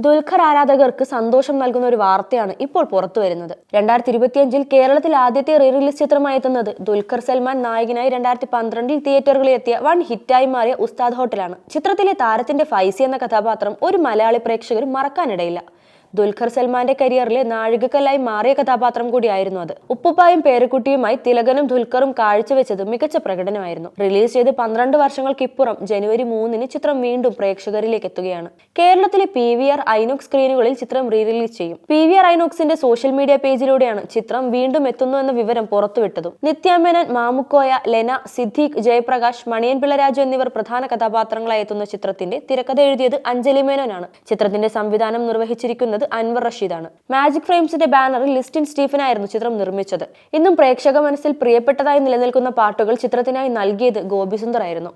ദുൽഖർ ആരാധകർക്ക് സന്തോഷം നൽകുന്ന ഒരു വാർത്തയാണ് ഇപ്പോൾ പുറത്തു വരുന്നത്. 2025-ൽ കേരളത്തിൽ ആദ്യത്തെ റീ റിലീസ് ചിത്രമായി എത്തുന്നത് ദുൽഖർ സൽമാൻ നായകനായി 2012-ൽ തിയേറ്ററുകളിൽ എത്തിയ വൺ ഹിറ്റായി മാറിയ ഉസ്താദ് ഹോട്ടലാണ്. ചിത്രത്തിലെ താരത്തിന്റെ ഫൈസി എന്ന കഥാപാത്രം ഒരു മലയാളി പ്രേക്ഷകരും മറക്കാനിടയില്ല. ദുൽഖർ സൽമാന്റെ കരിയറിലെ നാഴികക്കല്ലായി മാറിയ കഥാപാത്രം കൂടിയായിരുന്നു അത്. ഉപ്പുപ്പായും പേരക്കുട്ടിയുമായി തിലകനും ദുൽഖറും കാഴ്ചവെച്ചത് മികച്ച പ്രകടനമായിരുന്നു. റിലീസ് ചെയ്ത് 12 വർഷങ്ങൾക്കിപ്പുറം ജനുവരി 3-ന് ചിത്രം വീണ്ടും പ്രേക്ഷകരിലേക്ക് എത്തുകയാണ്. കേരളത്തിലെ PVR ഐനോക്സ് സ്ക്രീനുകളിൽ ചിത്രം റീ റിലീസ് ചെയ്യും. PVR ഐനോക്സിന്റെ സോഷ്യൽ മീഡിയ പേജിലൂടെയാണ് ചിത്രം വീണ്ടും എത്തുന്നു എന്ന വിവരം പുറത്തുവിട്ടതും. നിത്യാമേനൻ, മാമുക്കോയ, ലെന, സിദ്ദീഖ്, ജയപ്രകാശ്, മണിയൻ പിള്ളരാജു എന്നിവർ പ്രധാന കഥാപാത്രങ്ങളായി എത്തുന്ന ചിത്രത്തിന്റെ തിരക്കഥ എഴുതിയത് അഞ്ജലി മേനോനാണ്. ചിത്രത്തിന്റെ സംവിധാനം നിർവഹിച്ചിരിക്കുന്നത് അൻവർ റഷീദാണ്. മാജിക് ഫ്രെയിംസിന്റെ ബാനറിൽ ലിസ്റ്റിൻ സ്റ്റീഫൻ ആയിരുന്നു ചിത്രം നിർമ്മിച്ചത്. ഇന്നും പ്രേക്ഷക മനസ്സിൽ പ്രിയപ്പെട്ടതായി നിലനിൽക്കുന്ന പാട്ടുകൾ ചിത്രത്തിനായി നൽകിയത് ഗോപി സുന്ദർ ആയിരുന്നു.